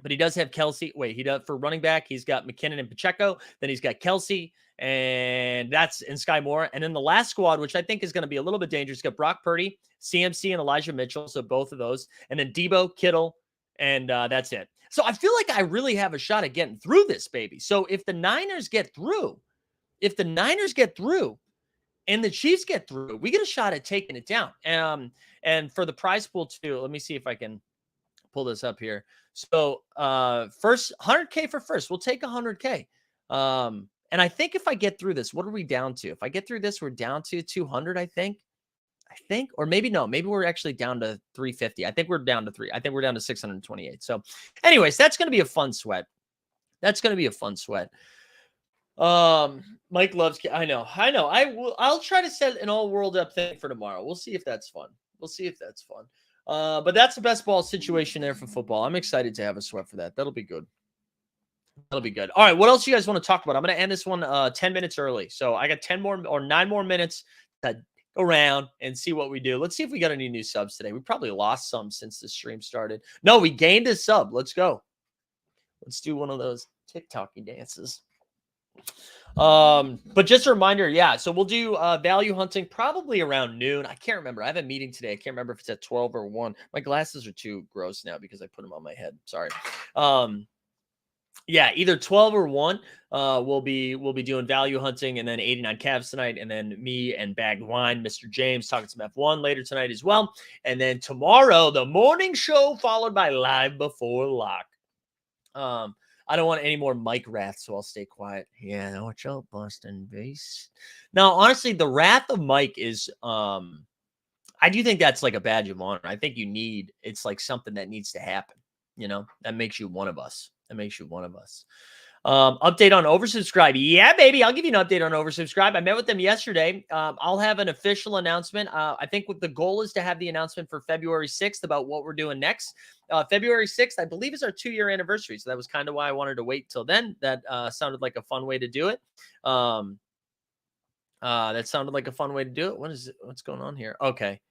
but he does have Kelce. Wait, he does for running back. He's got McKinnon and Pacheco. Then he's got Kelce, and Sky Moore. And then the last squad, which I think is going to be a little bit dangerous, got Brock Purdy, CMC, and Elijah Mitchell. So both of those, and then Debo, Kittle, and that's it. So I feel like I really have a shot at getting through this, baby. So if the Niners get through, and the Chiefs get through, we get a shot at taking it down. And for the prize pool too, let me see if I can pull this up here. So first 100K for first. We'll take 100K. And I think if I get through this, what are we down to? If I get through this, we're down to 200, I think, or maybe no, maybe we're actually down to 350. I think we're down to 628. So anyways, that's going to be a fun sweat. Mike loves, I know. I'll try to set an all world up thing for tomorrow. We'll see if that's fun. But that's the best ball situation there for football. I'm excited to have a sweat for that. That'll be good. All right. What else do you guys want to talk about? I'm going to end this one 10 minutes early. So I got 9 more minutes to go around and see what we do. Let's see if we got any new subs today. We probably lost some since the stream started. No, we gained a sub. Let's go. Let's do one of those TikTok-y dances. But just a reminder, yeah. So we'll do value hunting probably around noon. I can't remember. I have a meeting today. I can't remember if it's at 12 or 1. My glasses are too gross now because I put them on my head. Sorry. Yeah, either 12 or 1. We'll be doing value hunting, and then 89 Cavs tonight, and then me and Bagged Wine, Mr. James, talking some F1 later tonight as well. And then tomorrow, the morning show followed by Live Before Lock. I don't want any more mic wrath, so I'll stay quiet. Yeah, watch out, Boston base. Now, honestly, the wrath of Mike is, I do think that's like a badge of honor. I think it's like something that needs to happen. That makes you one of us. Update on oversubscribe. Yeah, baby. I'll give you an update on oversubscribe. I met with them yesterday. I'll have an official announcement. I think what the goal is to have the announcement for February 6th about what we're doing next. February 6th, I believe, is our 2-year anniversary. So that was kind of why I wanted to wait till then. That sounded like a fun way to do it. What's going on here? Okay.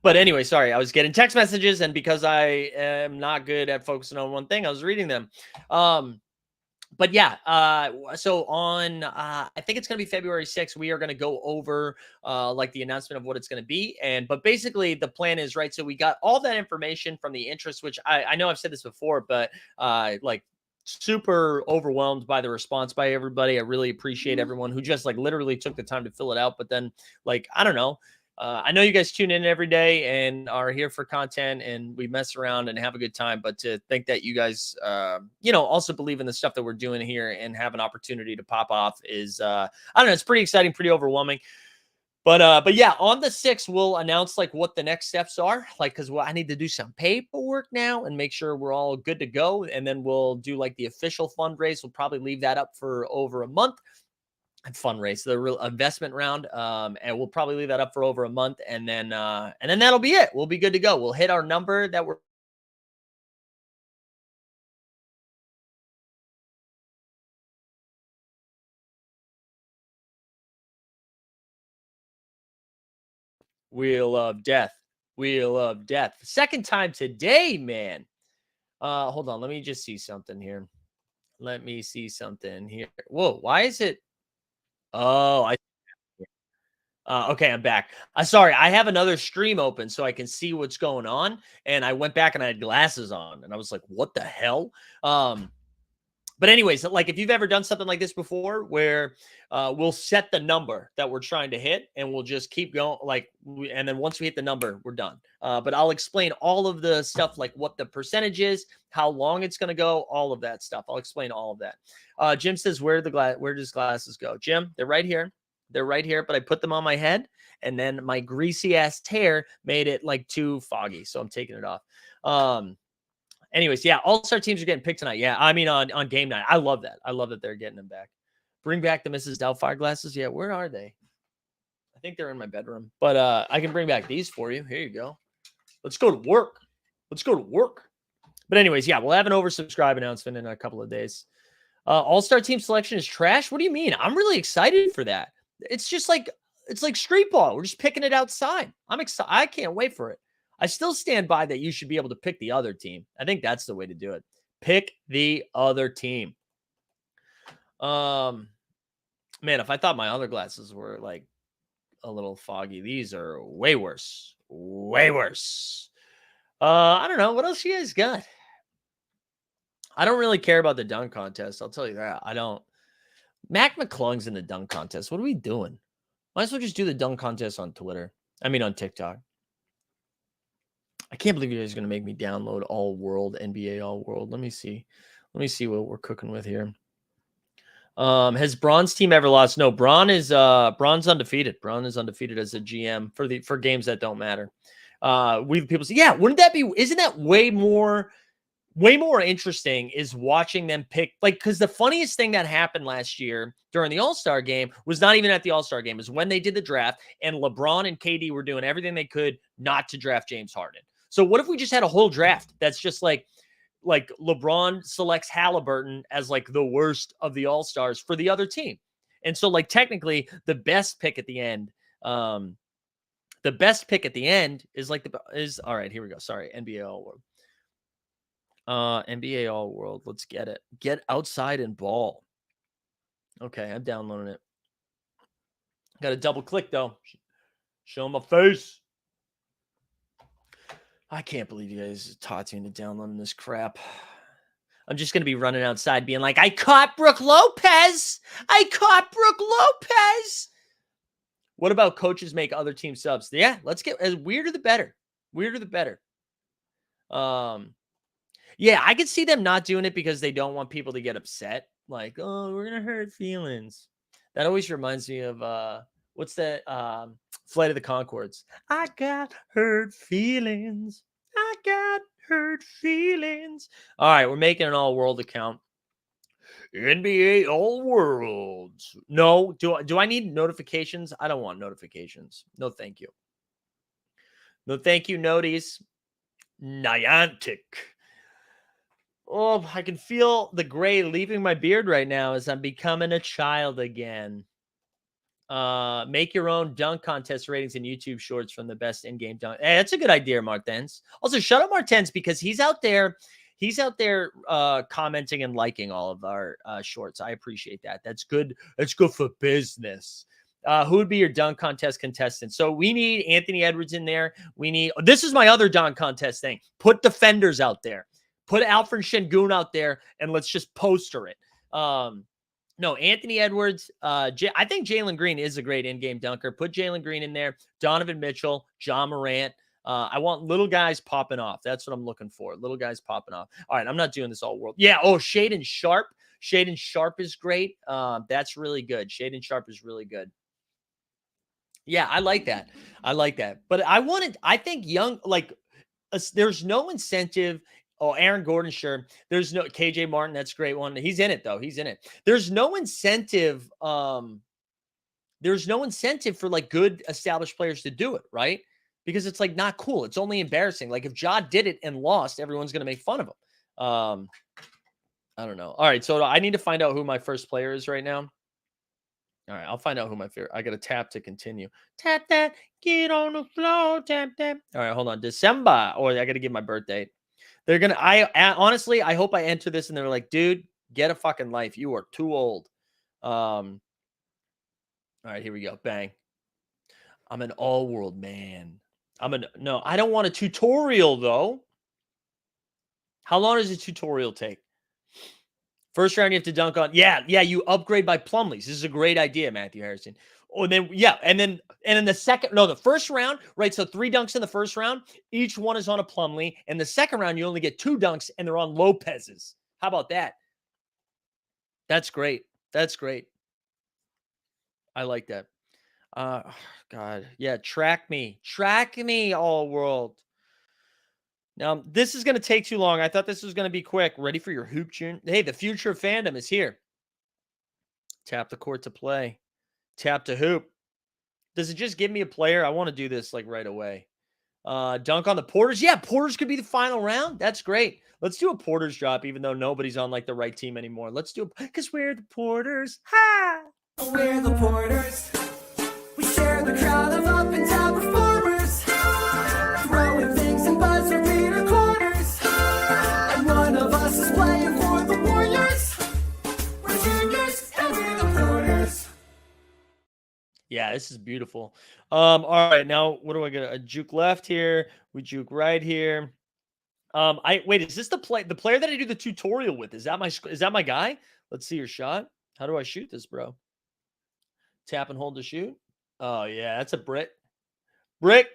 But anyway, sorry, I was getting text messages, and because I am not good at focusing on one thing, I was reading them. But yeah, so on, I think it's going to be February 6th. We are going to go over like the announcement of what it's going to be. But basically the plan is, right, so we got all that information from the interest, which I know I've said this before, but like super overwhelmed by the response by everybody. I really appreciate everyone who just like literally took the time to fill it out. But then, like, I don't know. I know you guys tune in every day and are here for content, and we mess around and have a good time. But to think that you guys, also believe in the stuff that we're doing here and have an opportunity to pop off is, I don't know, it's pretty exciting, pretty overwhelming. But yeah, on the 6th, we'll announce like what the next steps are, like, because I need to do some paperwork now and make sure we're all good to go. And then we'll do like the official fundraise. We'll probably leave that up for over a month. Fundraise, the real investment round, and we'll probably leave that up for over a month, and then that'll be it. We'll be good to go. We'll hit our number that Wheel of Death. Second time today, man. Hold on, let me just see something here. Whoa, why is it? Oh, okay, I'm back. Sorry, I have another stream open so I can see what's going on. And I went back and I had glasses on, and I was like, "What the hell?" But anyways, like if you've ever done something like this before, where we'll set the number that we're trying to hit, and we'll just keep going, and then once we hit the number, we're done. But I'll explain all of the stuff, like what the percentage is, how long it's going to go, all of that stuff. I'll explain all of that. Jim says, where does glasses go? Jim, they're right here. But I put them on my head, and then my greasy ass hair made it like too foggy, so I'm taking it off. Anyways, yeah, all-star teams are getting picked tonight. Yeah, I mean on game night. I love that. I love that they're getting them back. Bring back the Mrs. Doubtfire glasses. Yeah, where are they? I think they're in my bedroom. But I can bring back these for you. Here you go. Let's go to work. But anyways, yeah, we'll have an oversubscribe announcement in a couple of days. All-star team selection is trash. What do you mean? I'm really excited for that. It's just like it's like street ball. We're just picking it outside. I'm excited. I can't wait for it. I still stand by that you should be able to pick the other team. I think that's the way to do it. Pick the other team. Man, if I thought my other glasses were like a little foggy, these are way worse. Way worse. I don't know. What else you guys got? I don't really care about the dunk contest. I'll tell you that. I don't. Mac McClung's in the dunk contest. What are we doing? Might as well just do the dunk contest on Twitter. I mean, on TikTok. I can't believe you guys are going to make me download All World, NBA All World. Let me see. Let me see what we're cooking with here. Has Braun's team ever lost? No, Braun's undefeated. Braun is undefeated as a GM for games that don't matter. People say, yeah, wouldn't that be? Isn't that way more interesting? Is watching them pick because the funniest thing that happened last year during the All-Star game was not even at the All-Star game. It was when they did the draft and LeBron and KD were doing everything they could not to draft James Harden. So what if we just had a whole draft that's just like LeBron selects Halliburton as like the worst of the All-Stars for the other team. And so like technically the best pick at the end, is all right, here we go. Sorry. NBA All World. NBA All World. Let's get it. Get outside and ball. Okay. I'm downloading it. Got to double click though. Show my face. I can't believe you guys taught me into downloading this crap. I'm just going to be running outside being like, I caught Brooke Lopez. What about coaches make other team subs? Yeah, let's get as weirder the better. Yeah, I could see them not doing it because they don't want people to get upset. Like, oh, we're going to hurt feelings. That always reminds me of, what's that? Flight of the Conchords. I got hurt feelings. All right, we're making an all-world account. NBA All Worlds. No, do I need notifications? I don't want notifications. No, thank you. No, thank you, noties. Niantic. Oh, I can feel the gray leaving my beard right now as I'm becoming a child again. Make your own dunk contest ratings in YouTube shorts from the best in-game dunk. Hey, that's a good idea, Martens. Also, shout out Martens because he's out there commenting and liking all of our shorts. I appreciate that. That's good. That's good for business. Who would be your dunk contest contestant? So we need Anthony Edwards in there. This is my other dunk contest thing. Put defenders out there. Put Alfred Şengün out there and let's just poster it. No, Anthony Edwards. I think Jalen Green is a great in-game dunker. Put Jalen Green in there. Donovan Mitchell, John Morant. I want little guys popping off. That's what I'm looking for. Little guys popping off. All right, I'm not doing this all world. Yeah. Oh, Shaedon Sharpe. Shaedon Sharpe is great. That's really good. Shaedon Sharpe is really good. Yeah, I like that. But I think young, there's no incentive. Oh, Aaron Gordon, sure. There's no KJ Martin. That's a great one. He's in it though. There's no incentive. There's no incentive for like good established players to do it, right? Because it's like not cool. It's only embarrassing. Like if Ja did it and lost, everyone's gonna make fun of him. I don't know. All right, so I need to find out who my first player is right now. All right, I'll find out who my favorite. I got to tap to continue. Tap that, get on the floor, tap that. All right, hold on. December. Or I got to give my birth date. They're gonna. Honestly, I hope I enter this and they're like, dude, get a fucking life. You are too old. All right, here we go. Bang. I'm an all-world man. No, I don't want a tutorial though. How long does a tutorial take? First round, you have to dunk on. Yeah, you upgrade by Plumlee's. This is a great idea, Matthew Harrison. Oh, and then the first round, right? So 3 dunks in the first round, each one is on a Plumlee. And the second round, you only get 2 dunks, and they're on Lopez's. How about that? That's great. I like that. God, yeah. Track me, all world. Now, this is going to take too long. I thought this was going to be quick. Ready for your hoop tune? Hey, the future of fandom is here. Tap the court to play. Tap to hoop. Does it just give me a player? I want to do this like right away. Dunk on the Porters. Yeah, Porters could be the final round. That's great. Let's do a Porters drop, even though nobody's on like the right team anymore. Let's do it because we're the Porters. Ha!
We're the Porters. We share the crowd of up and down performers, throwing things and buzzer beater corners. And one of us is playing for the Warriors. We're juniors and we're the Porters.
Yeah, this is beautiful. All right, now what do I get? A juke left here. We juke right here. Wait, is this the player that I do the tutorial with? Is that my guy? Let's see your shot. How do I shoot this, bro? Tap and hold to shoot. Oh yeah, that's a brick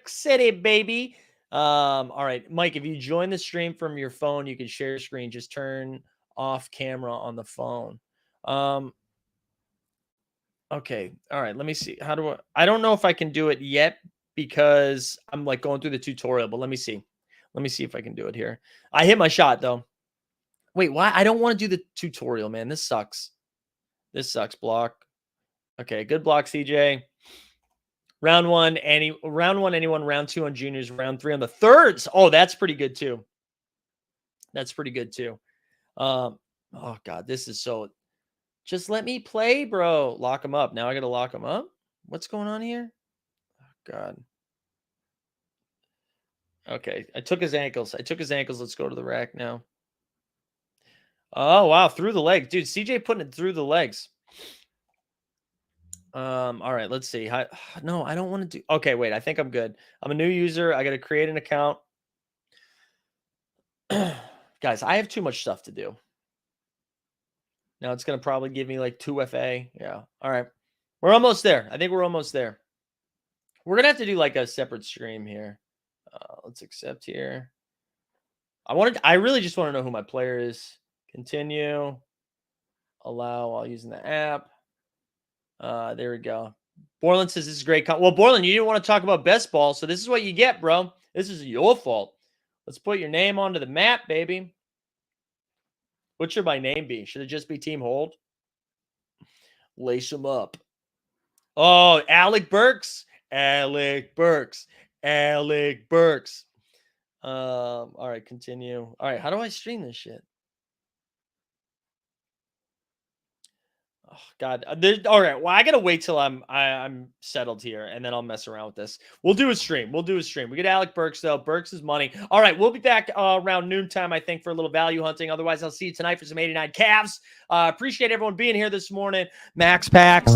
city, baby. All right, Mike, if you join the stream from your phone, you can share screen. Just turn off camera on the phone. Okay, all right, let me see. How do I don't know if I can do it yet because I'm like going through the tutorial, but let me see if I can do it here. I hit my shot though. Wait, why? I don't want to do the tutorial, man. This sucks. Block. Okay, good block, CJ. Round one, anyone. Round two on juniors. Round three on the thirds. Oh, that's pretty good too. Oh God, this is so. Just let me play, bro. Lock him up. Now I got to lock him up. What's going on here? Oh God. Okay, I took his ankles. Let's go to the rack now. Oh wow, through the legs, dude. CJ putting it through the legs. All right, let's see. No, I don't want to do. Okay, wait. I think I'm good. I'm a new user. I got to create an account. Guys, I have too much stuff to do. Now it's going to probably give me like 2FA. Yeah. All right. We're almost there. I think we're almost there. We're going to have to do like a separate stream here. Let's accept here. I really just want to know who my player is. Continue. Allow while using the app. There we go. Borland says this is great. Well, Borland, you didn't want to talk about best ball, so this is what you get, bro. This is your fault. Let's put your name onto the map, baby. What should my name be? Should it just be Team Hold? Lace them up. Oh, Alec Burks. All right, continue. All right, how do I stream this shit? Oh, God. All right. Well, I gotta wait till I'm settled here, and then I'll mess around with this. We'll do a stream. We get Alec Burks though. Burks is money. All right. We'll be back around noontime, I think, for a little value hunting. Otherwise, I'll see you tonight for some 89 Cavs. Appreciate everyone being here this morning. Max Packs.